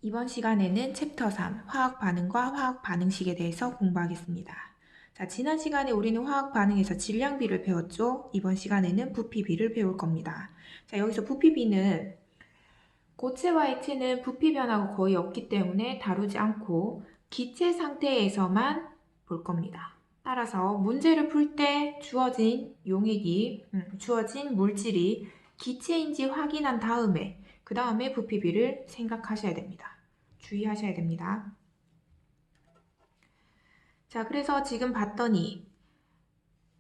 이번 시간에는 챕터 3, 화학 반응과 화학 반응식에 대해서 공부하겠습니다. 자, 지난 시간에 우리는 화학 반응에서 질량비를 배웠죠? 이번 시간에는 부피비를 배울 겁니다. 자, 여기서 부피비는 고체와 액체는 부피 변화가 거의 없기 때문에 다루지 않고 기체 상태에서만 볼 겁니다. 따라서 문제를 풀 때 주어진 용액이, 주어진 물질이 기체인지 확인한 다음에 그 다음에 부피비를 생각하셔야 됩니다. 주의하셔야 됩니다. 자, 그래서 지금 봤더니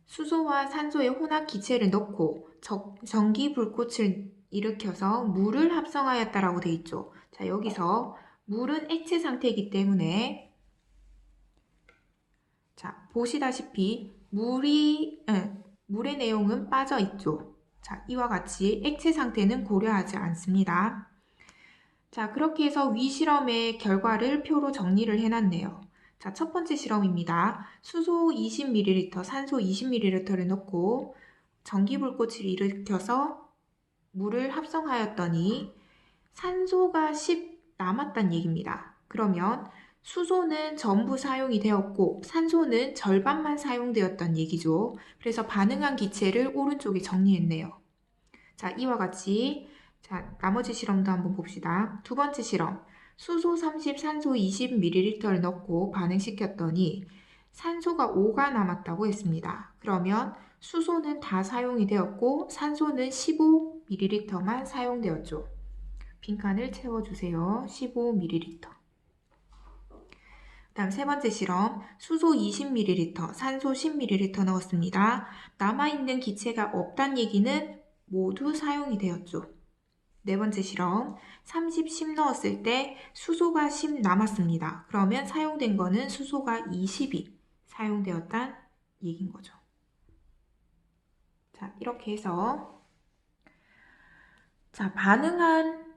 수소와 산소의 혼합 기체를 넣고 전기 불꽃을 일으켜서 물을 합성하였다라고 돼 있죠. 자, 여기서 물은 액체 상태이기 때문에 자, 보시다시피 물의 내용은 빠져 있죠. 자, 이와 같이 액체 상태는 고려하지 않습니다. 자, 그렇게 해서 위 실험의 결과를 표로 정리를 해놨네요. 자, 첫 번째 실험입니다. 수소 20ml, 산소 20ml를 넣고 전기불꽃을 일으켜서 물을 합성하였더니 산소가 10 남았다는 얘기입니다. 그러면 수소는 전부 사용이 되었고 산소는 절반만 사용되었다는 얘기죠. 그래서 반응한 기체를 오른쪽에 정리했네요. 자, 이와 같이 자, 나머지 실험도 한번 봅시다. 두 번째 실험. 수소 30, 산소 20ml를 넣고 반응시켰더니 산소가 5가 남았다고 했습니다. 그러면 수소는 다 사용이 되었고 산소는 15ml만 사용되었죠. 빈칸을 채워주세요. 15ml. 다음 세 번째 실험. 수소 20ml, 산소 10ml 넣었습니다. 남아있는 기체가 없다는 얘기는 모두 사용이 되었죠. 네 번째 실험, 30, 10 넣었을 때 수소가 10 남았습니다. 그러면 사용된 거는 수소가 20이 사용되었다는 얘기인 거죠. 자, 이렇게 해서 자, 반응한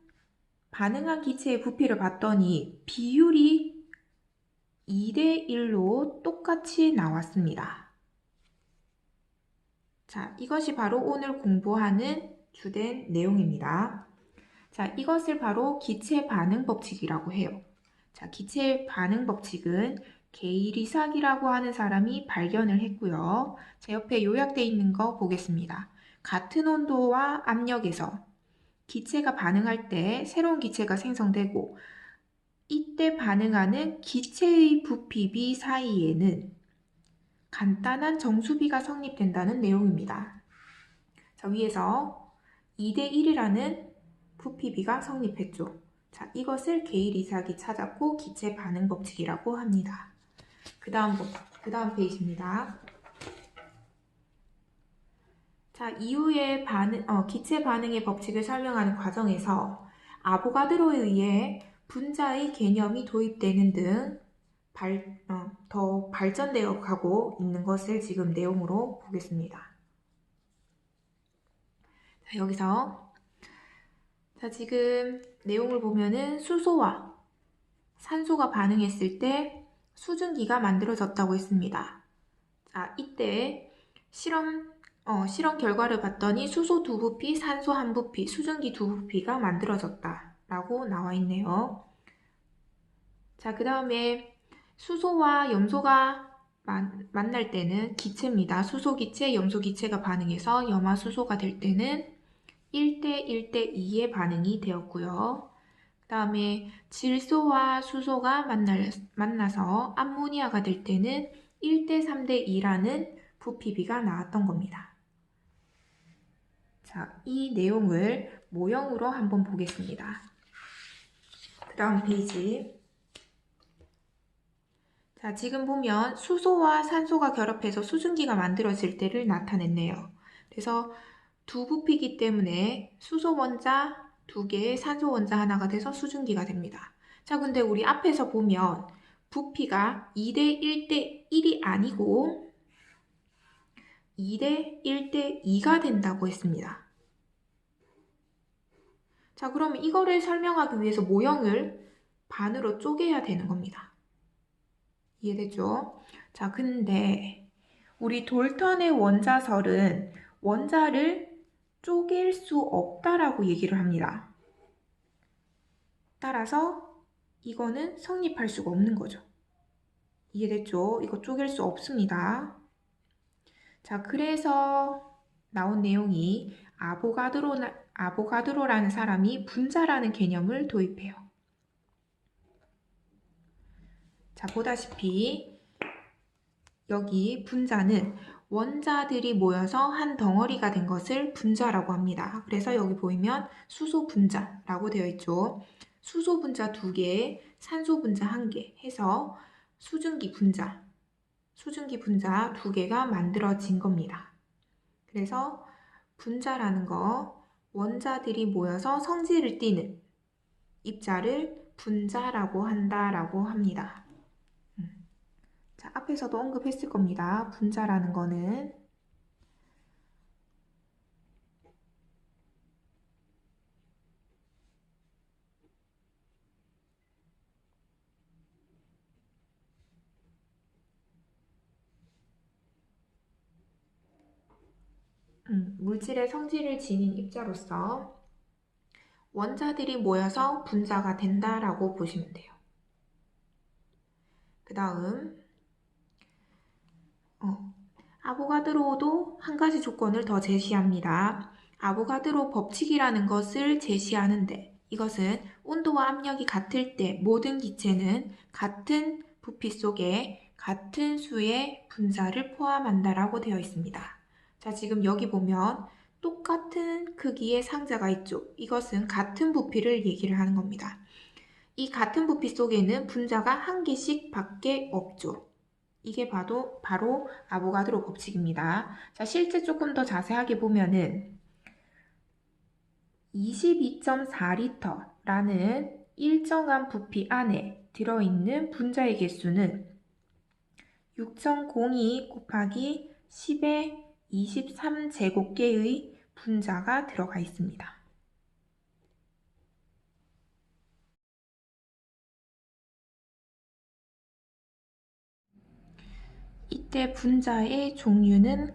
기체의 부피를 봤더니 비율이 2대 1로 똑같이 나왔습니다. 자, 이것이 바로 오늘 공부하는 주된 내용입니다. 자, 이것을 바로 기체 반응 법칙이라고 해요. 자, 기체 반응 법칙은 게일 이삭이라고 하는 사람이 발견을 했고요. 제 옆에 요약되어 있는 거 보겠습니다. 같은 온도와 압력에서 기체가 반응할 때 새로운 기체가 생성되고 이때 반응하는 기체의 부피비 사이에는 간단한 정수비가 성립된다는 내용입니다. 자, 위에서 2대 1이라는 부피비가 성립했죠. 자, 이것을 게일 이삭이 찾았고 기체 반응 법칙이라고 합니다. 그 다음 페이지입니다. 자, 이후에 기체 반응의 법칙을 설명하는 과정에서 아보가드로에 의해 분자의 개념이 도입되는 등 더 발전되어 가고 있는 것을 지금 내용으로 보겠습니다. 자, 여기서 자, 지금 내용을 보면은 수소와 산소가 반응했을 때 수증기가 만들어졌다고 했습니다. 자, 이때 실험 결과를 봤더니 수소 2부피, 산소 1부피, 수증기 2부피가 만들어졌다라고 나와 있네요. 자, 그 다음에 수소와 염소가 만날 때는 기체입니다. 수소 기체, 염소 기체가 반응해서 염화수소가 될 때는 1대 1대 2의 반응이 되었고요. 그 다음에 질소와 수소가 만나서 암모니아가 될 때는 1대 3대 2라는 부피비가 나왔던 겁니다. 자, 이 내용을 모형으로 한번 보겠습니다. 그 다음 페이지. 자, 지금 보면 수소와 산소가 결합해서 수증기가 만들어질 때를 나타냈네요. 그래서 두 부피이기 때문에 수소 원자 2개, 산소 원자 하나가 돼서 수증기가 됩니다. 자, 근데 우리 앞에서 보면 부피가 2대 1대 1이 아니고 2대 1대 2가 된다고 했습니다. 자, 그러면 이거를 설명하기 위해서 모형을 반으로 쪼개야 되는 겁니다. 이해되죠? 자, 근데 우리 돌턴의 원자설은 원자를 쪼갤 수 없다라고 얘기를 합니다. 따라서 이거는 성립할 수가 없는 거죠. 이해됐죠? 이거 쪼갤 수 없습니다. 자, 그래서 나온 내용이 아보가드로라는 사람이 분자라는 개념을 도입해요. 자, 보다시피 여기 분자는 원자들이 모여서 한 덩어리가 된 것을 분자라고 합니다. 그래서 여기 보이면 수소 분자라고 되어 있죠. 수소 분자 2개, 산소 분자 1개 해서 수증기 분자 2개가 만들어진 겁니다. 그래서 분자라는 거, 원자들이 모여서 성질을 띠는 입자를 분자라고 한다라고 합니다. 자, 앞에서도 언급했을 겁니다. 분자라는 거는 물질의 성질을 지닌 입자로서 원자들이 모여서 분자가 된다라고 보시면 돼요. 그 다음 아보가드로도 한 가지 조건을 더 제시합니다. 아보가드로 법칙이라는 것을 제시하는데 이것은 온도와 압력이 같을 때 모든 기체는 같은 부피 속에 같은 수의 분자를 포함한다라고 되어 있습니다. 자, 지금 여기 보면 똑같은 크기의 상자가 있죠. 이것은 같은 부피를 얘기를 하는 겁니다. 이 같은 부피 속에는 분자가 한 개씩 밖에 없죠. 이게 바로 아보가드로 법칙입니다. 자, 실제 조금 더 자세하게 보면은 22.4리터라는 일정한 부피 안에 들어있는 분자의 개수는 6.02 곱하기 10의 23제곱개의 분자가 들어가 있습니다. 이때 분자의 종류는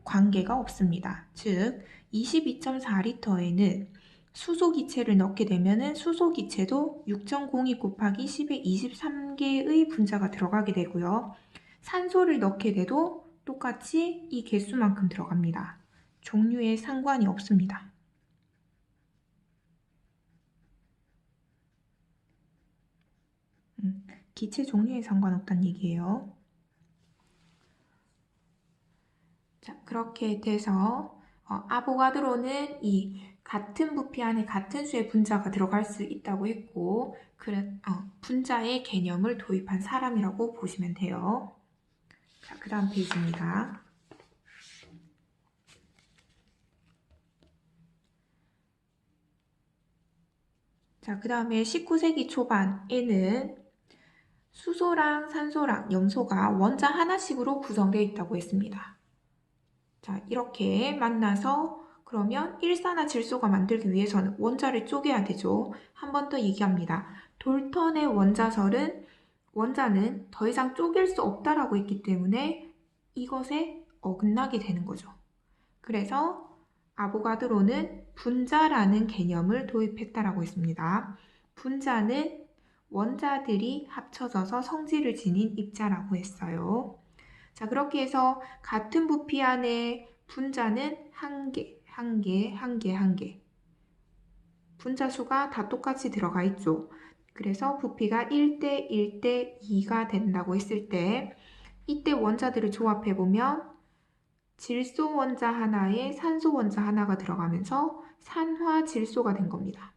관계가 없습니다. 즉 22.4리터에는 수소기체를 넣게 되면 수소기체도 6.02 곱하기 10의 23개의 분자가 들어가게 되고요. 산소를 넣게 돼도 똑같이 이 개수만큼 들어갑니다. 종류에 상관이 없습니다. 기체 종류에 상관없다는 얘기예요. 자, 그렇게 돼서 아보가드로는 이 같은 부피 안에 같은 수의 분자가 들어갈 수 있다고 했고 분자의 개념을 도입한 사람이라고 보시면 돼요. 자, 그 다음 페이지입니다. 자, 그 다음에 19세기 초반에는 수소랑 산소랑 염소가 원자 하나씩으로 구성되어 있다고 했습니다. 자, 이렇게 만나서 그러면 일산화질소가 만들기 위해서는 원자를 쪼개야 되죠. 한 번 더 얘기합니다. 돌턴의 원자는 더 이상 쪼갤 수 없다라고 했기 때문에 이것에 어긋나게 되는 거죠. 그래서 아보가드로는 분자라는 개념을 도입했다라고 했습니다. 분자는 원자들이 합쳐져서 성질을 지닌 입자라고 했어요. 자, 그렇게 해서 같은 부피 안에 분자는 한 개. 분자 수가 다 똑같이 들어가 있죠. 그래서 부피가 1대 1대 2가 된다고 했을 때 이때 원자들을 조합해 보면 질소 원자 하나에 산소 원자 하나가 들어가면서 산화질소가 된 겁니다.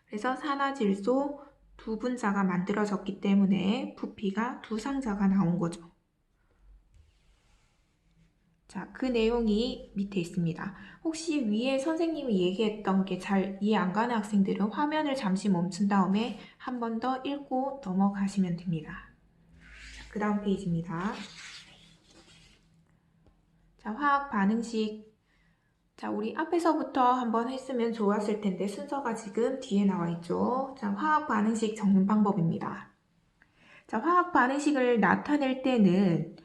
그래서 산화질소 두 분자가 만들어졌기 때문에 부피가 두 상자가 나온 거죠. 자, 그 내용이 밑에 있습니다. 혹시 위에 선생님이 얘기했던 게 잘 이해 안 가는 학생들은 화면을 잠시 멈춘 다음에 한 번 더 읽고 넘어가시면 됩니다. 그 다음 페이지입니다. 자, 화학 반응식. 자, 우리 앞에서부터 한번 했으면 좋았을 텐데 순서가 지금 뒤에 나와 있죠. 자, 화학 반응식 적는 방법입니다. 자, 화학 반응식을 나타낼 때는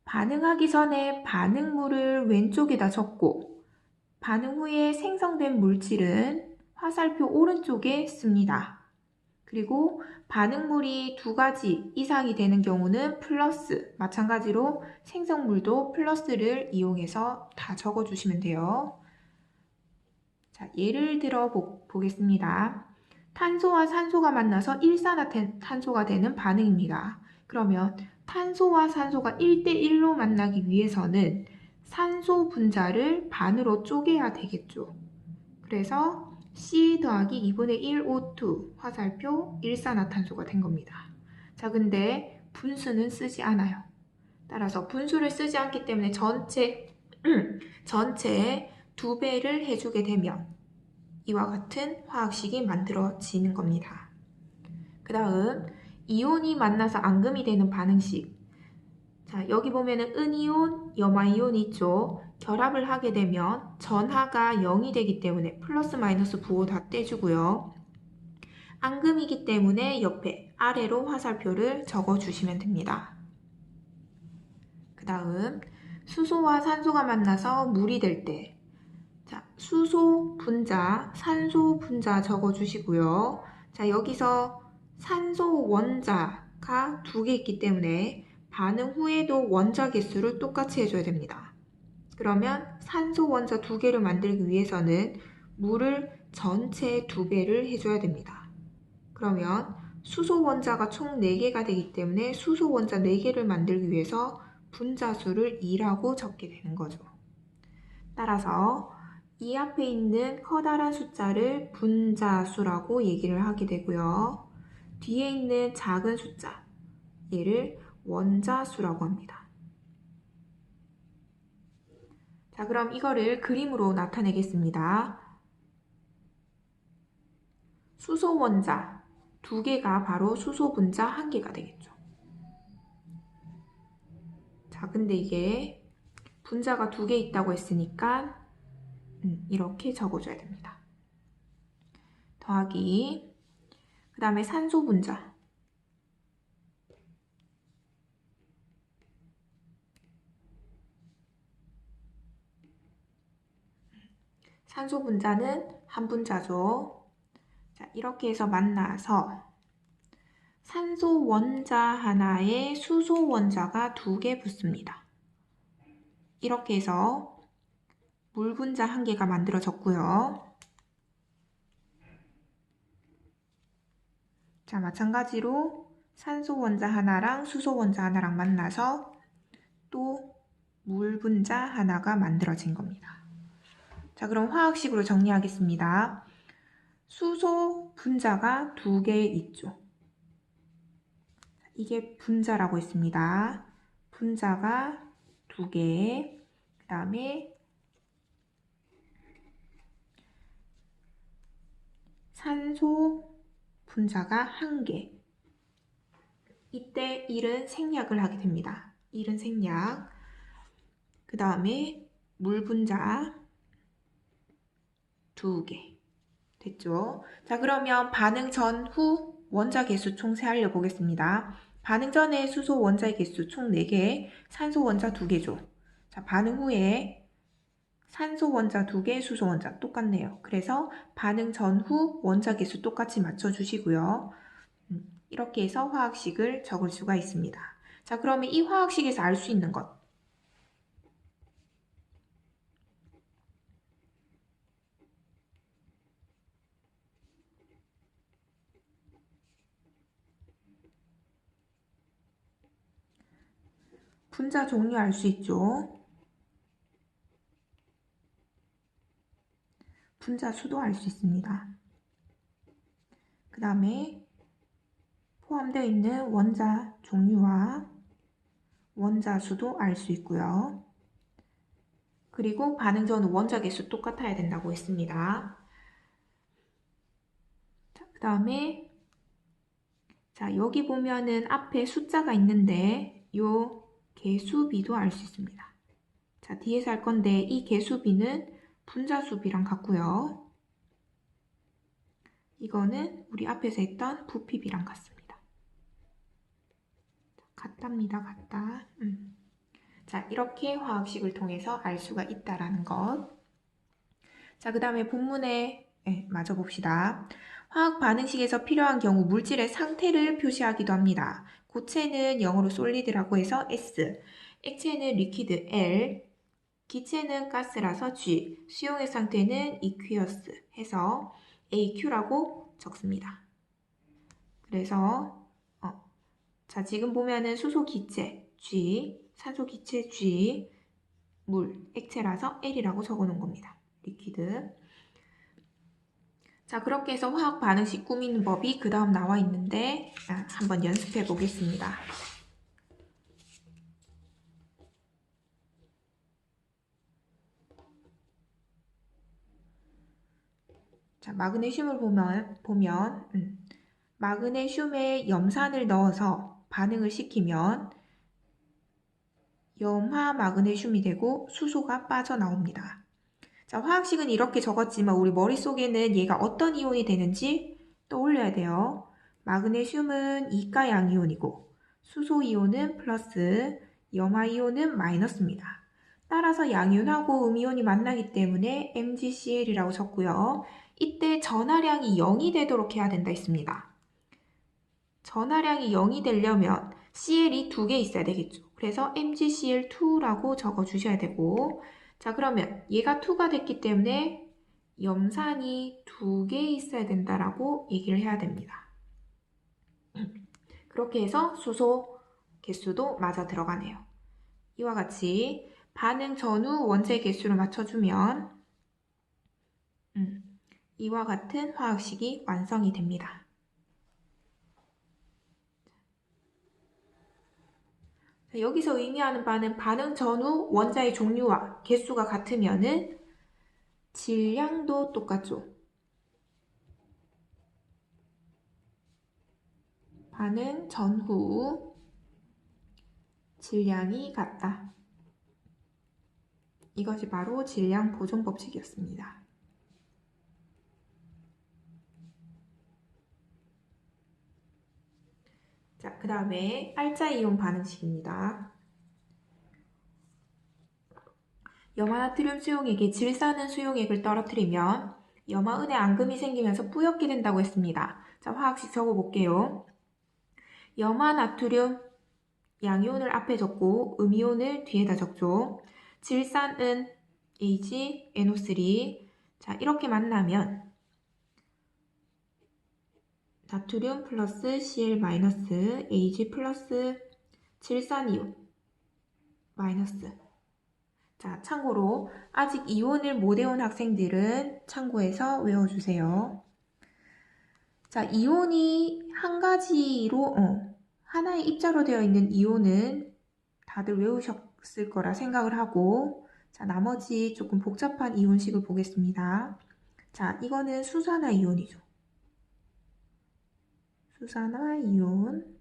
반응하기 전에 반응물을 왼쪽에다 적고 반응 후에 생성된 물질은 화살표 오른쪽에 씁니다. 그리고 반응물이 두 가지 이상이 되는 경우는 플러스, 마찬가지로 생성물도 플러스를 이용해서 다 적어주시면 돼요. 자, 예를 들어 보겠습니다. 탄소와 산소가 만나서 일산화탄소가 되는 반응입니다. 그러면 탄소와 산소가 1대1로 만나기 위해서는 산소 분자를 반으로 쪼개야 되겠죠. 그래서 C 더하기 2분의 1 O2 화살표 일산화탄소가 된 겁니다. 자, 근데 분수는 쓰지 않아요. 따라서 분수를 쓰지 않기 때문에 전체 2배를 해주게 되면 이와 같은 화학식이 만들어지는 겁니다. 그 다음 이온이 만나서 앙금이 되는 반응식. 자, 여기 보면은 은이온, 염화이온이 있죠. 결합을 하게 되면 전하가 0이 되기 때문에 플러스 마이너스 부호 다 떼주고요. 앙금이기 때문에 옆에 아래로 화살표를 적어주시면 됩니다. 그 다음 수소와 산소가 만나서 물이 될 때, 자, 수소 분자, 산소 분자 적어주시고요. 자, 여기서 산소 원자가 2개 있기 때문에 반응 후에도 원자 개수를 똑같이 해줘야 됩니다. 그러면 산소 원자 2개를 만들기 위해서는 물을 전체 2배를 해줘야 됩니다. 그러면 수소 원자가 총 4개가 되기 때문에 수소 원자 4개를 만들기 위해서 분자수를 2라고 적게 되는 거죠. 따라서 이 앞에 있는 커다란 숫자를 분자수라고 얘기를 하게 되고요. 뒤에 있는 작은 숫자, 얘를 원자수라고 합니다. 자, 그럼 이거를 그림으로 나타내겠습니다. 수소 원자 2개가 바로 수소 분자 1개가 되겠죠. 자, 근데 이게 분자가 2개 있다고 했으니까 이렇게 적어줘야 됩니다. 더하기, 그 다음에 산소 분자. 산소 분자는 한 분자죠. 자, 이렇게 해서 만나서 산소 원자 하나에 수소 원자가 2개 붙습니다. 이렇게 해서 물 분자 1개가 만들어졌고요. 자, 마찬가지로 산소 원자 하나랑 수소 원자 하나랑 만나서 또 물 분자 하나가 만들어진 겁니다. 자, 그럼 화학식으로 정리하겠습니다. 수소 분자가 2개 있죠. 이게 분자라고 했습니다. 분자가 2개, 그 다음에 산소 분자가 1개. 이때 1은 생략을 하게 됩니다. 1은 생략. 그 다음에 물 분자 2개. 됐죠? 자, 그러면 반응 전후 원자 개수 총 세알려 보겠습니다. 반응 전에 수소 원자의 개수 총 4개, 산소 원자 2개죠. 자, 반응 후에 산소 원자 2개, 수소 원자 똑같네요. 그래서 반응 전후 원자 개수 똑같이 맞춰주시고요. 이렇게 해서 화학식을 적을 수가 있습니다. 자, 그러면 이 화학식에서 알 수 있는 것. 분자 종류 알 수 있죠. 분자 수도 알 수 있습니다. 그 다음에 포함되어 있는 원자 종류와 원자 수도 알 수 있고요. 그리고 반응 전후 원자 개수 똑같아야 된다고 했습니다. 그 다음에 자, 여기 보면은 앞에 숫자가 있는데 요 개수비도 알 수 있습니다. 자, 뒤에서 할 건데 이 개수비는 분자수비랑 같고요. 이거는 우리 앞에서 했던 부피비랑 같습니다. 같답니다. 같다. 자, 이렇게 화학식을 통해서 알 수가 있다라는 것. 자, 그 다음에 본문에 마저 봅시다. 화학 반응식에서 필요한 경우 물질의 상태를 표시하기도 합니다. 고체는 영어로 솔리드라고 해서 S, 액체는 리퀴드 L, 기체는 가스라서 G, 수용액 상태는 aqueous 해서 AQ라고 적습니다. 그래서 자, 지금 보면은 수소 기체 G, 산소 기체 G, 물, 액체라서 L이라고 적어 놓은 겁니다. 리퀴드. 자, 그렇게 해서 화학 반응식 꾸미는 법이 그 다음 나와 있는데 한번 연습해 보겠습니다. 자, 마그네슘을 보면 마그네슘에 염산을 넣어서 반응을 시키면 염화 마그네슘이 되고 수소가 빠져나옵니다. 자, 화학식은 이렇게 적었지만 우리 머릿속에는 얘가 어떤 이온이 되는지 떠올려야 돼요. 마그네슘은 이가 양이온이고 수소 이온은 플러스, 염화 이온은 마이너스입니다. 따라서 양이온하고 음이온이 만나기 때문에 MgCl이라고 적고요. 이때 전하량이 0이 되도록 해야 된다 했습니다. 전하량이 0이 되려면 Cl이 2개 있어야 되겠죠. 그래서 MgCl2라고 적어주셔야 되고, 자, 그러면 얘가 2가 됐기 때문에 염산이 2개 있어야 된다라고 얘기를 해야 됩니다. 그렇게 해서 수소 개수도 맞아 들어가네요. 이와 같이 반응 전후 원자의 개수를 맞춰주면 이와 같은 화학식이 완성이 됩니다. 여기서 의미하는 바는 반응 전후 원자의 종류와 개수가 같으면은 질량도 똑같죠. 반응 전후 질량이 같다. 이것이 바로 질량 보존 법칙이었습니다. 자, 그 다음에 알자이온 반응식입니다. 염화나트륨 수용액에 질산은 수용액을 떨어뜨리면 염화은의 앙금이 생기면서 뿌옇게 된다고 했습니다. 자, 화학식 적어볼게요. 염화나트륨 양이온을 앞에 적고 음이온을 뒤에다 적죠. 질산은 HNO3. 자, 이렇게 만나면 나트륨 플러스 Cl 마이너스 Ag 플러스 질산이온 마이너스. 자, 참고로 아직 이온을 못 외운 학생들은 참고해서 외워주세요. 자, 이온이 한 가지로 하나의 입자로 되어 있는 이온은 다들 외우셨을 거라 생각을 하고, 자, 나머지 조금 복잡한 이온식을 보겠습니다. 자, 이거는 수산화 이온이죠. 수산화 이온,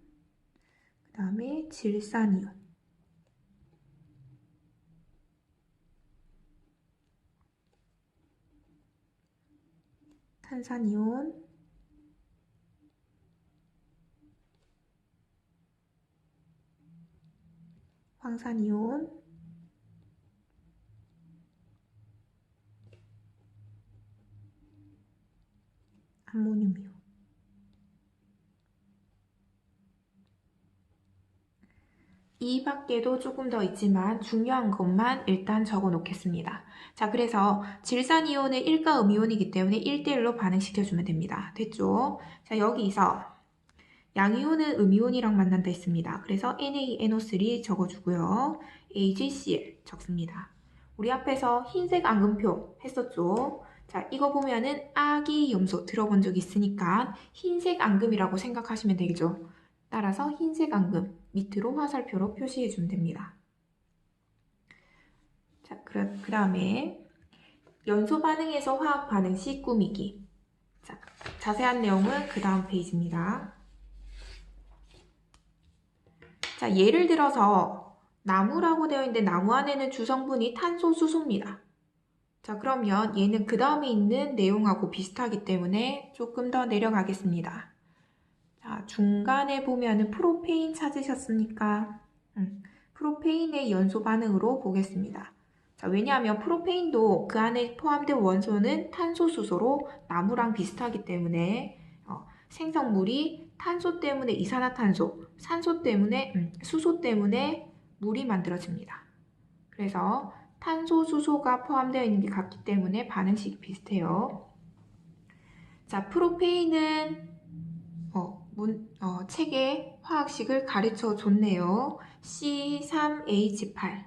그 다음에 질산 이온, 탄산 이온, 황산 이온, 암모늄 이온. 이 밖에도 조금 더 있지만 중요한 것만 일단 적어 놓겠습니다. 자, 그래서 질산이온은 1가 음이온이기 때문에 1대1로 반응시켜주면 됩니다. 됐죠? 자, 여기서 양이온은 음이온이랑 만난다 했습니다. 그래서 NaNO3 적어주고요. AgCl 적습니다. 우리 앞에서 흰색 앙금표 했었죠? 자, 이거 보면은 아기염소 들어본 적 있으니까 흰색 앙금이라고 생각하시면 되겠죠? 따라서 흰색 앙금 밑으로 화살표로 표시해 주면 됩니다. 자, 그 다음에 연소 반응에서 화학 반응식 꾸미기. 자, 자세한 내용은 그 다음 페이지입니다. 자, 예를 들어서 나무라고 되어 있는데 나무 안에는 주성분이 탄소, 수소입니다. 자, 그러면 얘는 그 다음에 있는 내용하고 비슷하기 때문에 조금 더 내려가겠습니다. 자, 중간에 보면은 프로페인 찾으셨습니까? 프로페인의 연소 반응으로 보겠습니다. 자, 왜냐하면 프로페인도 그 안에 포함된 원소는 탄소, 수소로 나무랑 비슷하기 때문에 생성물이 탄소 때문에 이산화탄소, 산소 때문에 수소 때문에 물이 만들어집니다. 그래서 탄소, 수소가 포함되어 있는 게 같기 때문에 반응식이 비슷해요. 자, 프로페인은 책에 화학식을 가르쳐 줬네요. C3H8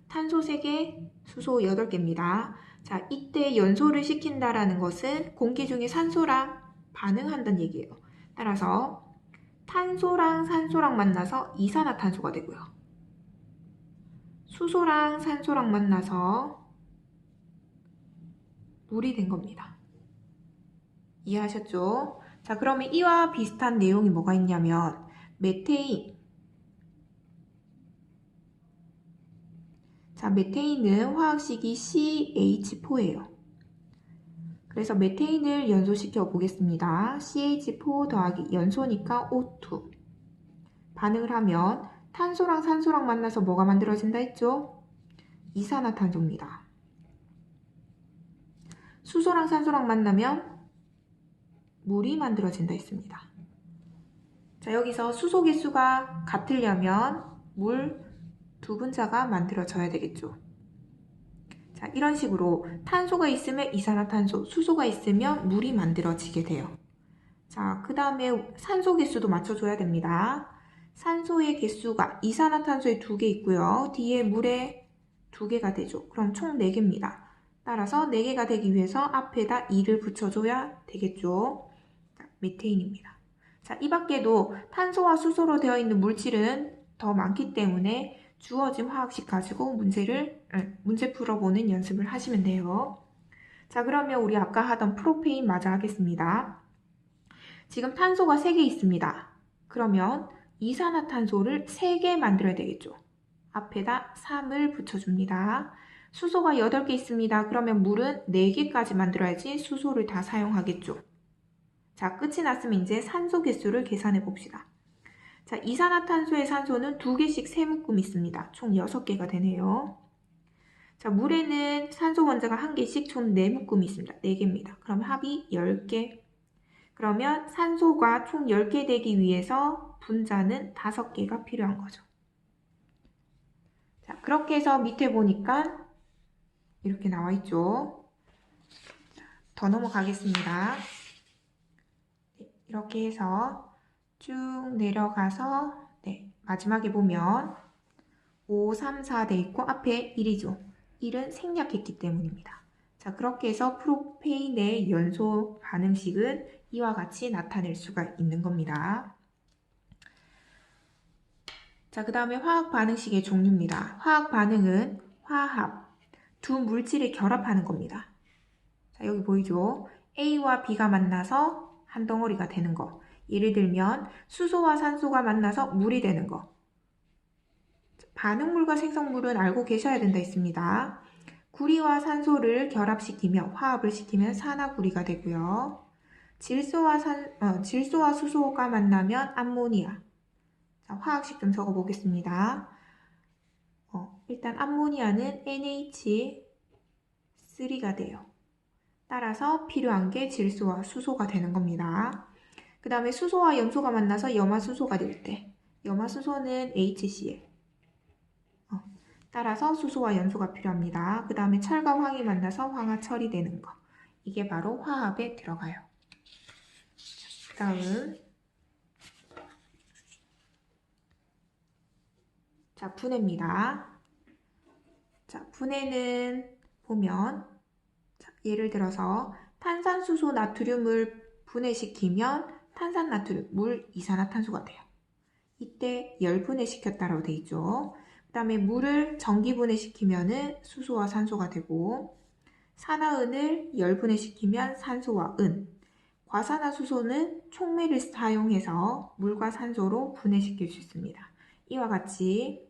탄소 3개, 수소 8개입니다. 자, 이때 연소를 시킨다라는 것은 공기 중에 산소랑 반응한다는 얘기예요. 따라서 탄소랑 산소랑 만나서 이산화탄소가 되고요. 수소랑 산소랑 만나서 물이 된 겁니다. 이해하셨죠? 자, 그러면 이와 비슷한 내용이 뭐가 있냐면 메테인. 자, 메테인은 화학식이 CH4예요. 그래서 메테인을 연소시켜 보겠습니다. CH4 더하기 연소니까 O2. 반응을 하면 탄소랑 산소랑 만나서 뭐가 만들어진다 했죠? 이산화탄소입니다. 수소랑 산소랑 만나면 물이 만들어진다 했습니다. 자, 여기서 수소 개수가 같으려면 물 두 분자가 만들어져야 되겠죠. 자, 이런 식으로 탄소가 있으면 이산화탄소, 수소가 있으면 물이 만들어지게 돼요. 자, 그 다음에 산소 개수도 맞춰줘야 됩니다. 산소의 개수가 이산화탄소에 2개 있고요. 뒤에 물에 2개가 되죠. 그럼 총 4개입니다. 따라서 4개가 되기 위해서 앞에다 2를 붙여줘야 되겠죠. 자, 메테인입니다. 자, 이 밖에도 탄소와 수소로 되어 있는 물질은 더 많기 때문에 주어진 화학식 가지고 문제 풀어보는 연습을 하시면 돼요. 자, 그러면 우리 아까 하던 프로페인 마저 하겠습니다. 지금 탄소가 3개 있습니다. 그러면 이산화탄소를 3개 만들어야 되겠죠. 앞에다 3을 붙여줍니다. 수소가 8개 있습니다. 그러면 물은 4개까지 만들어야지 수소를 다 사용하겠죠. 자, 끝이 났으면 이제 산소 개수를 계산해 봅시다. 자, 이산화탄소의 산소는 2개씩 3묶음 있습니다. 총 6개가 되네요. 자, 물에는 산소 원자가 1개씩 총 4묶음이 있습니다. 4개입니다. 그럼 합이 10개. 그러면 산소가 총 10개 되기 위해서 분자는 5개가 필요한 거죠. 자, 그렇게 해서 밑에 보니까 이렇게 나와 있죠. 자, 더 넘어가겠습니다. 네, 이렇게 해서 쭉 내려가서 마지막에 보면 5, 3, 4 돼 있고 앞에 1이죠. 1은 생략했기 때문입니다. 자, 그렇게 해서 프로페인의 연소 반응식은 이와 같이 나타낼 수가 있는 겁니다. 자, 그 다음에 화학 반응식의 종류입니다. 화학 반응은 화합, 두 물질이 결합하는 겁니다. 자, 여기 보이죠? A와 B가 만나서 한 덩어리가 되는 거. 예를 들면 수소와 산소가 만나서 물이 되는 거. 반응물과 생성물은 알고 계셔야 된다 했습니다. 구리와 산소를 결합시키며 화합을 시키면 산화구리가 되고요. 질소와 수소가 만나면 암모니아. 자, 화학식 좀 적어 보겠습니다. 일단 암모니아는 NH3가 돼요. 따라서 필요한 게 질소와 수소가 되는 겁니다. 그 다음에 수소와 염소가 만나서 염화수소가 될 때 염화수소는 HCl. 따라서 수소와 염소가 필요합니다. 그 다음에 철과 황이 만나서 황화철이 되는 거. 이게 바로 화합에 들어가요. 그 다음 자, 분해입니다. 자, 분해는 보면 예를 들어서 탄산수소 나트륨을 분해시키면 탄산나트륨, 물, 이산화탄소가 돼요. 이때 열분해시켰다라고 돼 있죠. 그 다음에 물을 전기분해시키면 수소와 산소가 되고 산화은을 열분해시키면 산소와 은, 과산화수소는 촉매를 사용해서 물과 산소로 분해시킬 수 있습니다. 이와 같이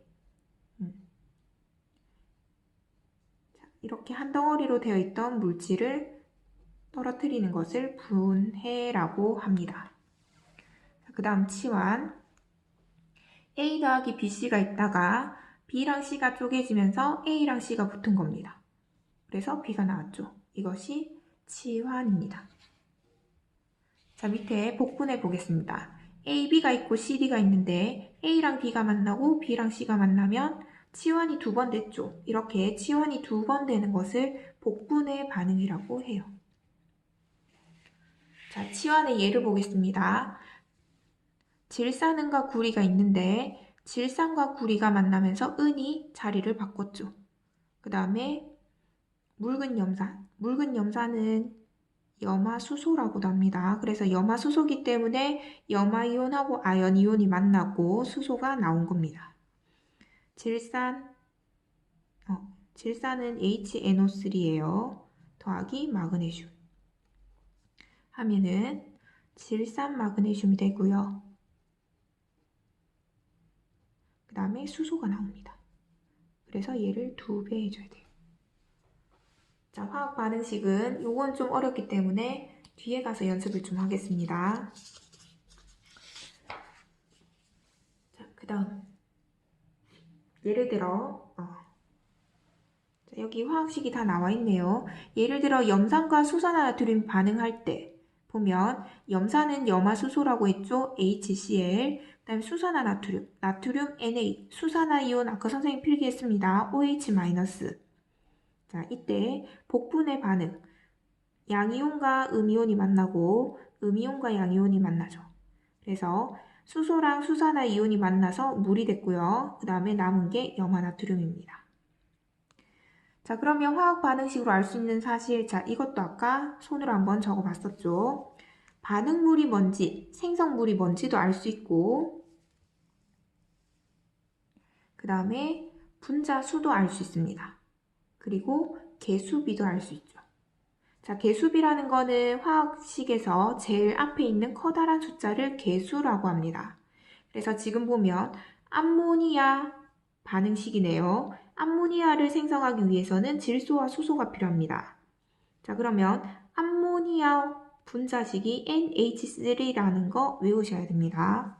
이렇게 한 덩어리로 되어 있던 물질을 떨어뜨리는 것을 분해라고 합니다. 그 다음 치환. A 더하기 BC가 있다가 B랑 C가 쪼개지면서 A랑 C가 붙은 겁니다. 그래서 B가 나왔죠. 이것이 치환입니다. 자, 밑에 복분해 보겠습니다. A, B가 있고 C, D가 있는데 A랑 B가 만나고 B랑 C가 만나면 치환이 2번 됐죠. 이렇게 치환이 2번 되는 것을 복분해 반응이라고 해요. 자, 치환의 예를 보겠습니다. 질산은과 구리가 있는데 질산과 구리가 만나면서 은이 자리를 바꿨죠. 그 다음에 묽은 염산. 묽은 염산은 염화수소라고도 합니다. 그래서 염화수소기 때문에 염화이온하고 아연이온이 만나고 수소가 나온 겁니다. 질산은 HNO3예요. 더하기 마그네슘. 하면은 질산 마그네슘이 되고요. 그 다음에 수소가 나옵니다. 그래서 얘를 2배 해줘야 돼요. 자, 화학 반응식은 요건 좀 어렵기 때문에 뒤에 가서 연습을 좀 하겠습니다. 자, 그 다음 예를 들어 자, 여기 화학식이 다 나와 있네요. 예를 들어 염산과 수산화나트륨 반응할 때 보면 염산은 염화수소라고 했죠. HCl. 그 다음에 수산화나트륨, 나트륨 Na, 수산화이온 아까 선생님 필기했습니다. OH-. 자, 이때 복분의 반응, 양이온과 음이온이 만나고 음이온과 양이온이 만나죠. 그래서 수소랑 수산화이온이 만나서 물이 됐고요. 그 다음에 남은 게 염화나트륨입니다. 자, 그러면 화학 반응식으로 알 수 있는 사실, 자, 이것도 아까 손으로 한번 적어봤었죠. 반응물이 뭔지, 생성물이 뭔지도 알 수 있고, 그 다음에 분자수도 알 수 있습니다. 그리고 개수비도 알 수 있죠. 자, 개수비라는 거는 화학식에서 제일 앞에 있는 커다란 숫자를 개수라고 합니다. 그래서 지금 보면 암모니아 반응식이네요. 암모니아를 생성하기 위해서는 질소와 수소가 필요합니다. 자, 그러면 암모니아 분자식이 NH3라는 거 외우셔야 됩니다.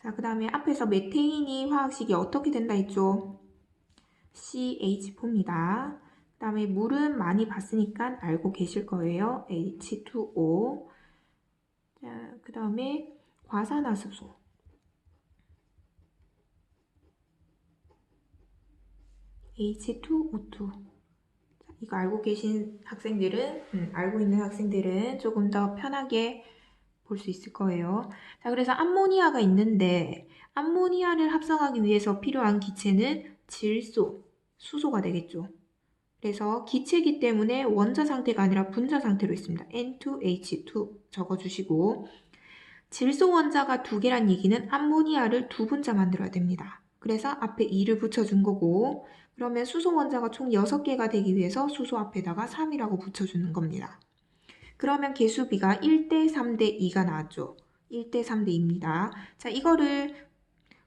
자, 그 다음에 앞에서 메테인이 화학식이 어떻게 된다 했죠? CH4입니다. 그 다음에 물은 많이 봤으니까 알고 계실 거예요. H2O. 자, 그 다음에 과산화수소. H2O2. 자, 이거 알고 계신 학생들은, 알고 있는 학생들은 조금 더 편하게 볼 수 있을 거예요. 자, 그래서 암모니아가 있는데 암모니아를 합성하기 위해서 필요한 기체는 질소, 수소가 되겠죠. 그래서 기체이기 때문에 원자 상태가 아니라 분자 상태로 있습니다. N2H2 적어주시고 질소 원자가 2개란 얘기는 암모니아를 2분자 만들어야 됩니다. 그래서 앞에 2를 붙여준 거고 그러면 수소 원자가 총 6개가 되기 위해서 수소 앞에다가 3이라고 붙여주는 겁니다. 그러면 개수비가 1대 3대 2가 나왔죠. 1대 3대 2입니다. 자, 이거를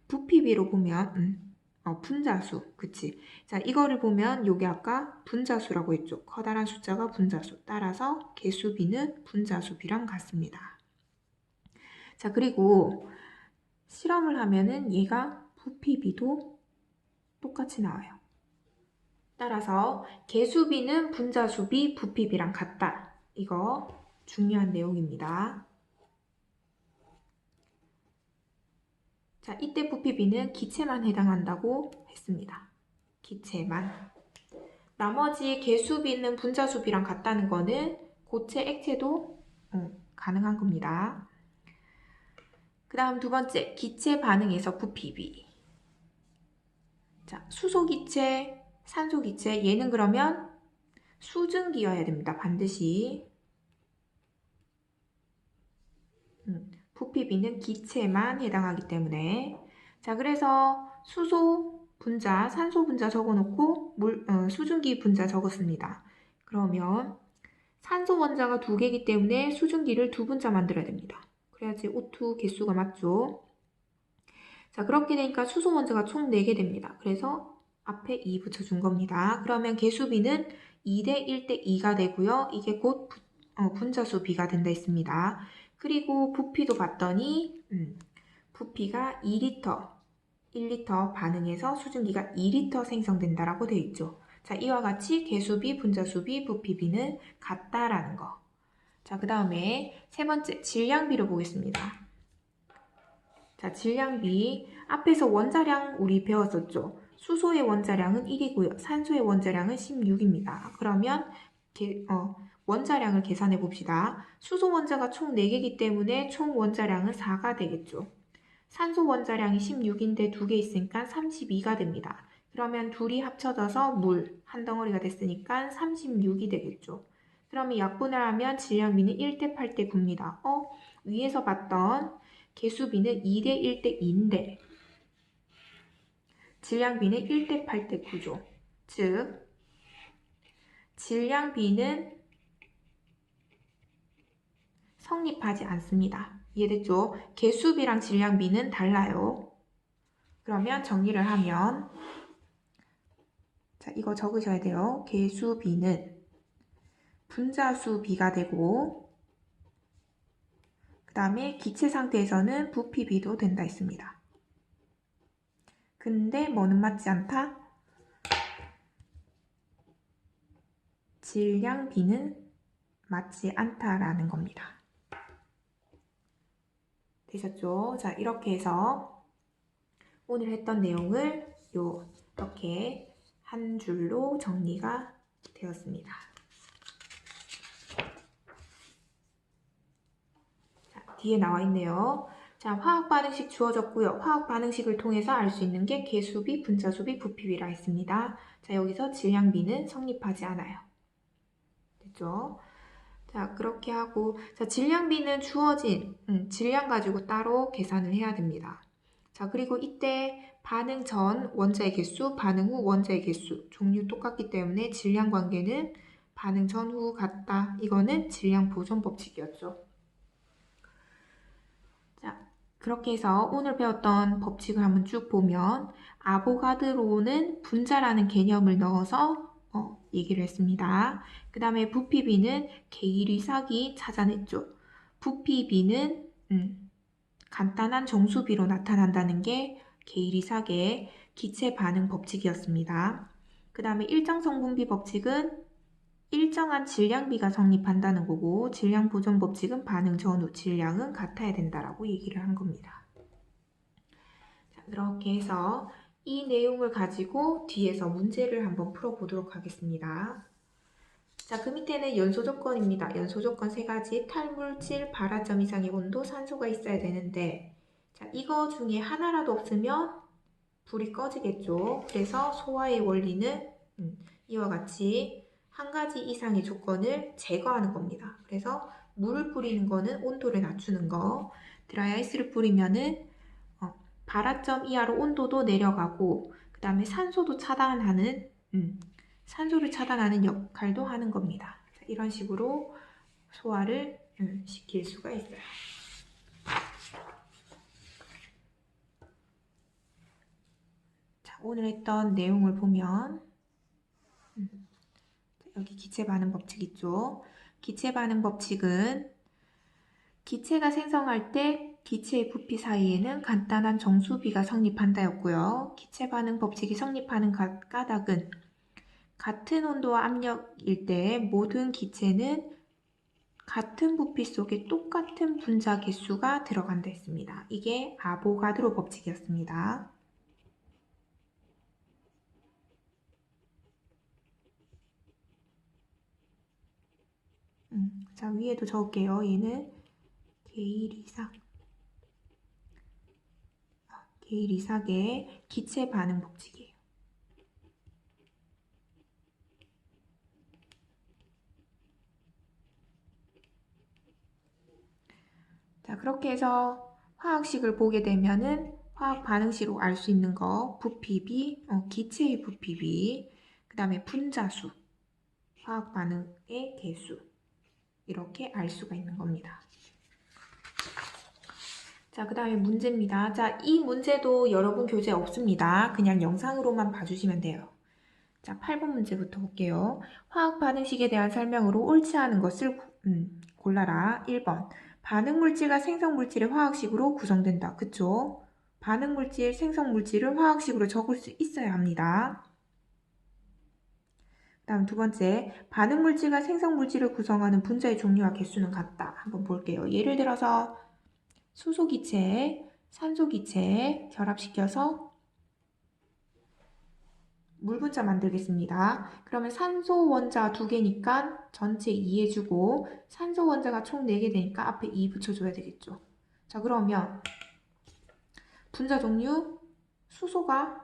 부피비로 보면 분자수, 그치? 자, 이거를 보면 요게 아까 분자수라고 했죠. 커다란 숫자가 분자수. 따라서 개수비는 분자수비랑 같습니다. 자, 그리고 실험을 하면은 얘가 부피비도 똑같이 나와요. 따라서 개수비는 분자수비, 부피비랑 같다. 이거 중요한 내용입니다. 자, 이때 부피비는 기체만 해당한다고 했습니다. 기체만. 나머지 개수비는 분자수비랑 같다는 거는 고체, 액체도 가능한 겁니다. 그 다음 두 번째, 기체 반응에서 부피비. 자, 수소기체, 산소기체, 얘는 그러면 수증기여야 됩니다. 반드시. 부피비는 기체만 해당하기 때문에. 자, 그래서 수소 분자, 산소 분자 적어놓고 수증기 분자 적었습니다. 그러면 산소 원자가 2개이기 때문에 수증기를 2분자 만들어야 됩니다. 그래야지 O2 개수가 맞죠. 자, 그렇게 되니까 수소 원자가 총 4개 됩니다. 그래서 앞에 2 붙여준 겁니다. 그러면 개수비는 2대 1대 2가 되고요. 이게 곧 분자수 비가 된다 했습니다. 그리고 부피도 봤더니 부피가 2리터, 1리터 반응해서 수증기가 2리터 생성된다라고 되어 있죠. 자, 이와 같이 개수비, 분자수비, 부피비는 같다라는 거. 자, 그 다음에 세 번째, 질량비를 보겠습니다. 자, 질량비. 앞에서 원자량 우리 배웠었죠. 수소의 원자량은 1이고요. 산소의 원자량은 16입니다. 그러면 원자량을 계산해 봅시다. 수소 원자가 총 4개이기 때문에 총 원자량은 4가 되겠죠. 산소 원자량이 16인데 2개 있으니까 32가 됩니다. 그러면 둘이 합쳐져서 물 한 덩어리가 됐으니까 36이 되겠죠. 그러면 약분을 하면 질량비는 1대 8대 9입니다. 위에서 봤던 개수비는 2대 1대 2인데 질량비는 1대 8대 9죠. 즉 질량비는 성립하지 않습니다. 이해됐죠? 개수비랑 질량비는 달라요. 그러면 정리를 하면 자, 이거 적으셔야 돼요. 개수비는 분자수비가 되고 그 다음에 기체 상태에서는 부피비도 된다 했습니다. 근데 뭐는 맞지 않다? 질량비는 맞지 않다라는 겁니다. 되셨죠? 자, 이렇게 해서 오늘 했던 내용을 이렇게 한 줄로 정리가 되었습니다. 자, 뒤에 나와 있네요. 자, 화학 반응식 주어졌고요. 화학 반응식을 통해서 알 수 있는 게 개수비, 분자수비, 부피비라 했습니다. 자, 여기서 질량비는 성립하지 않아요. 됐죠? 자, 그렇게 하고, 자, 질량비는 주어진 질량 가지고 따로 계산을 해야 됩니다. 자, 그리고 이때 반응 전 원자의 개수, 반응 후 원자의 개수, 종류 똑같기 때문에 질량 관계는 반응 전 후 같다. 이거는 질량 보존 법칙이었죠. 자, 그렇게 해서 오늘 배웠던 법칙을 한번 쭉 보면 아보가드로는 분자라는 개념을 넣어서 얘기를 했습니다. 그 다음에 부피비는 계기류삭이 찾아냈죠. 부피비는 간단한 정수비로 나타난다는 게 계기류삭의 기체 반응 법칙이었습니다. 그 다음에 일정 성분비 법칙은 일정한 질량비가 성립한다는 거고 질량 보존 법칙은 반응 전후 질량은 같아야 된다라고 얘기를 한 겁니다. 자, 그렇게 해서 이 내용을 가지고 뒤에서 문제를 한번 풀어보도록 하겠습니다. 자, 그 밑에는 연소 조건입니다. 연소 조건 3가지, 탈물질, 발화점 이상의 온도, 산소가 있어야 되는데 자, 이거 중에 하나라도 없으면 불이 꺼지겠죠. 그래서 소화의 원리는 이와 같이 한 가지 이상의 조건을 제거하는 겁니다. 그래서 물을 뿌리는 거는 온도를 낮추는 거, 드라이아이스를 뿌리면은 발화점 이하로 온도도 내려가고 그 다음에 산소도 차단하는 산소를 차단하는 역할도 하는 겁니다. 이런 식으로 소화를 시킬 수가 있어요. 자, 오늘 했던 내용을 보면 여기 기체 반응 법칙 있죠. 기체 반응 법칙은 기체가 생성할 때 기체의 부피 사이에는 간단한 정수비가 성립한다였고요. 기체 반응 법칙이 성립하는 까닭은 같은 온도와 압력일 때 모든 기체는 같은 부피 속에 똑같은 분자 개수가 들어간다 했습니다. 이게 아보가드로 법칙이었습니다. 자, 위에도 적을게요. 얘는 게일 이삭의 기체 반응 법칙이에요. 자, 그렇게 해서 화학식을 보게 되면은 화학 반응식으로 알 수 있는 거 부피비, 기체의 부피비, 그 다음에 분자수, 화학 반응의 개수 이렇게 알 수가 있는 겁니다. 자, 그 다음에 문제입니다. 자, 이 문제도 여러분 교재에 없습니다. 그냥 영상으로만 봐주시면 돼요. 자, 8번 문제부터 볼게요. 화학 반응식에 대한 설명으로 옳지 않은 것을 골라라. 1번. 반응물질과 생성물질의 화학식으로 구성된다. 그쵸? 반응물질, 생성물질을 화학식으로 적을 수 있어야 합니다. 다음 두 번째, 반응물질과 생성물질을 구성하는 분자의 종류와 개수는 같다. 한번 볼게요. 예를 들어서 수소기체, 산소기체 결합시켜서 물분자 만들겠습니다. 그러면 산소 원자 2개니까 전체 2 해주고 산소 원자가 총 4개 되니까 앞에 2 붙여줘야 되겠죠. 자, 그러면 분자 종류 수소가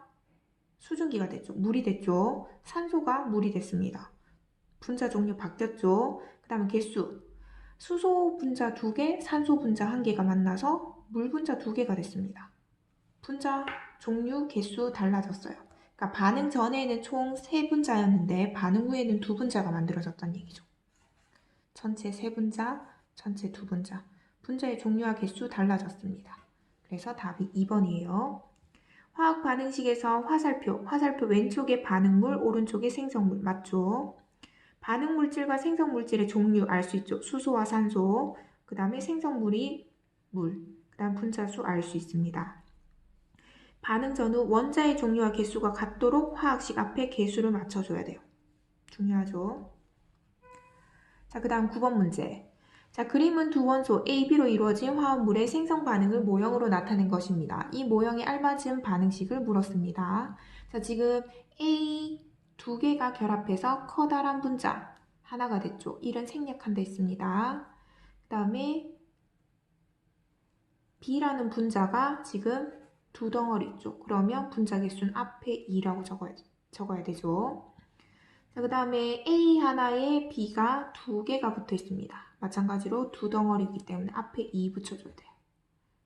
수증기가 됐죠. 물이 됐죠. 산소가 물이 됐습니다. 분자 종류 바뀌었죠. 그 다음에 개수. 수소 분자 2개, 산소 분자 1개가 만나서 물 분자 2개가 됐습니다. 분자 종류, 개수 달라졌어요. 그러니까 반응 전에는 총 3분자였는데 반응 후에는 2분자가 만들어졌다는 얘기죠. 전체 3분자, 전체 2분자. 분자의 종류와 개수 달라졌습니다. 그래서 답이 2번이에요. 화학 반응식에서 화살표 왼쪽에 반응물, 오른쪽에 생성물. 맞죠? 반응물질과 생성물질의 종류 알 수 있죠. 수소와 산소, 그 다음에 생성물이 물, 그 다음 분자수 알 수 있습니다. 반응 전후 원자의 종류와 개수가 같도록 화학식 앞에 개수를 맞춰줘야 돼요. 중요하죠. 자, 그 다음 9번 문제. 자, 그림은 두 원소 A, B로 이루어진 화합물의 생성 반응을 모형으로 나타낸 것입니다. 이 모형에 알맞은 반응식을 물었습니다. 자, 지금 A 2개가 결합해서 커다란 분자 하나가 됐죠. 1은 생략한다 했습니다. 그 다음에 B라는 분자가 지금 2덩어리 있죠. 그러면 분자 개수는 앞에 2라고 적어야 되죠. 자, 그 다음에 A 하나에 B가 2개가 붙어 있습니다. 마찬가지로 2덩어리이기 때문에 앞에 2 붙여줘야 돼요.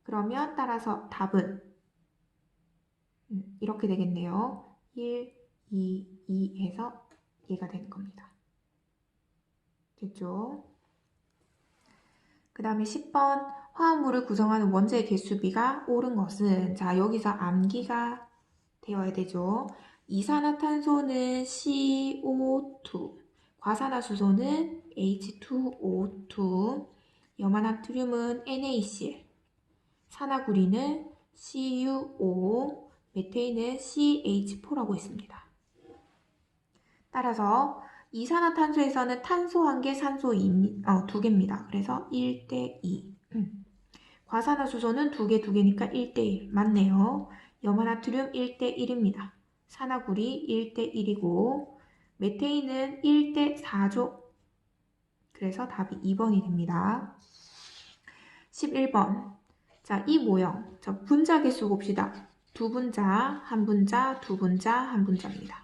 그러면 따라서 답은 이렇게 되겠네요. 1, 2, 2 해서 얘가 되는 겁니다. 됐죠? 그 다음에 10번 화합물을 구성하는 원자의 개수비가 옳은 것은 자, 여기서 암기가 되어야 되죠. 이산화탄소는 CO2, 과산화수소는 H2O2, 염화나트륨은 NaCl, 산화구리는 CuO, 메테인은 CH4라고 했습니다. 따라서 이산화탄소에서는 탄소 1개, 산소 2개입니다. 그래서 1대2. 과산화수소는 2개니까 1대1. 맞네요. 염화나트륨 1대1입니다. 산화구리 1대1이고 메테인은 1대4죠. 그래서 답이 2번이 됩니다. 11번. 자, 이 모형. 자, 분자 개수 봅시다. 2분자, 1분자, 2분자, 1분자입니다.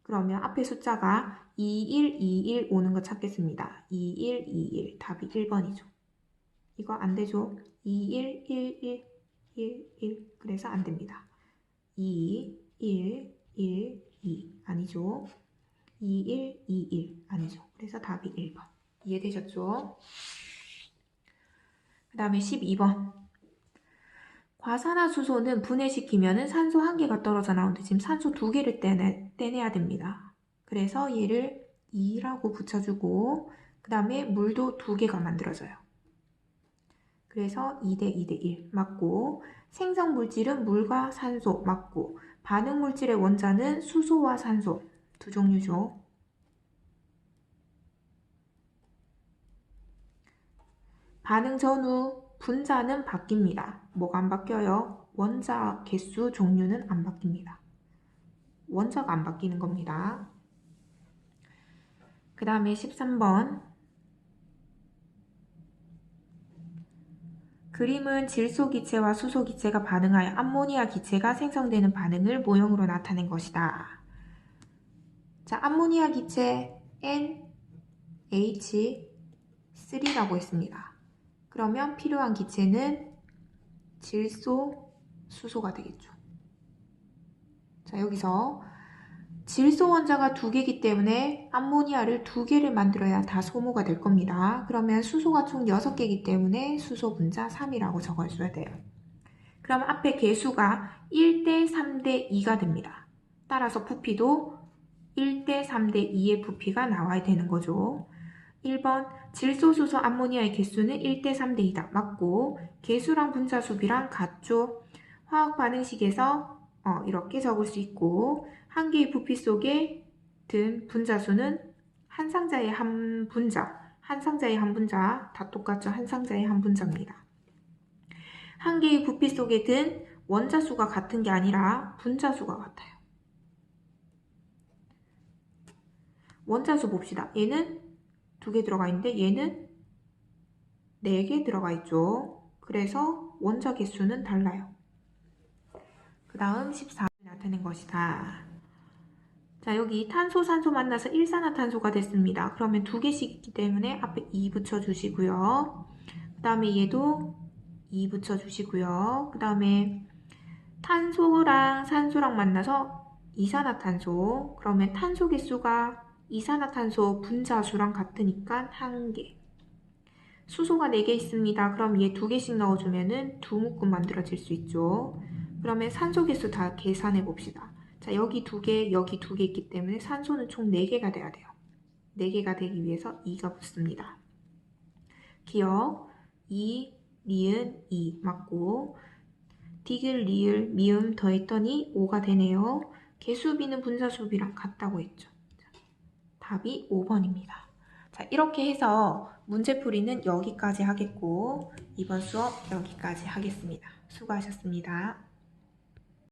그러면 앞에 숫자가 21, 21 오는 거 찾겠습니다. 21, 21. 답이 1번이죠. 이거 안 되죠? 21, 11, 11. 그래서 안 됩니다. 2, 1, 1, 2. 아니죠? 21, 21. 아니죠. 그래서 답이 1번. 이해되셨죠? 그 다음에 12번. 과산화수소는 분해시키면 산소 1개가 떨어져 나오는데 지금 산소 2개를 떼내야 됩니다. 그래서 얘를 2라고 붙여주고 그 다음에 물도 2개가 만들어져요. 그래서 2대2대1 맞고 생성물질은 물과 산소 맞고 반응물질의 원자는 수소와 산소 두 종류죠. 반응 전후 분자는 바뀝니다. 뭐가 안 바뀌어요? 원자 개수 종류는 안 바뀝니다. 원자가 안 바뀌는 겁니다. 그 다음에 13번. 그림은 질소기체와 수소기체가 반응하여 암모니아 기체가 생성되는 반응을 모형으로 나타낸 것이다. 자, 암모니아 기체 NH3라고 했습니다. 그러면 필요한 기체는 질소, 수소가 되겠죠. 자, 여기서 질소 원자가 2개이기 때문에 암모니아를 2개를 만들어야 다 소모가 될 겁니다. 그러면 수소가 총 6개이기 때문에 수소 분자 3이라고 적어줘야 돼요. 그럼 앞에 개수가 1대 3대 2가 됩니다. 따라서 부피도 1대 3대 2의 부피가 나와야 되는 거죠. 1번 질소, 수소, 암모니아의 개수는 1대 3대 2다. 맞고 개수랑 분자 수비랑 같죠. 화학 반응식에서 이렇게 적을 수 있고 한 개의 부피 속에 같은 분자수는 한 상자에 한 분자, 한 상자에 한 분자 다 똑같죠? 한 상자에 한 분자입니다. 한 개의 부피 속에 든 원자수가 같은 게 아니라 분자수가 같아요. 원자수 봅시다. 얘는 2개 들어가 있는데 얘는 4개 들어가 있죠. 그래서 원자 개수는 달라요. 그 다음 14이 나타낸 것이다. 자, 여기 탄소, 산소 만나서 일산화탄소가 됐습니다. 그러면 2개씩 있기 때문에 앞에 2 붙여주시고요. 그 다음에 얘도 2 붙여주시고요. 그 다음에 탄소랑 산소랑 만나서 이산화탄소. 그러면 탄소 개수가 이산화탄소 분자수랑 같으니까 1개. 수소가 4개 있습니다. 그럼 얘 2개씩 넣어주면은 2묶음 만들어질 수 있죠. 그러면 산소 개수 다 계산해 봅시다. 자, 여기 2개, 여기 2개 있기 때문에 산소는 총 4개가 돼야 돼요. 4개가 되기 위해서 2가 붙습니다. 기억, 2, 니은, 2 맞고 디귿, 리을, 미음 더했더니 5가 되네요. 개수비는 분자수비랑 같다고 했죠. 자, 답이 5번입니다. 자, 이렇게 해서 문제풀이는 여기까지 하겠고 이번 수업 여기까지 하겠습니다. 수고하셨습니다.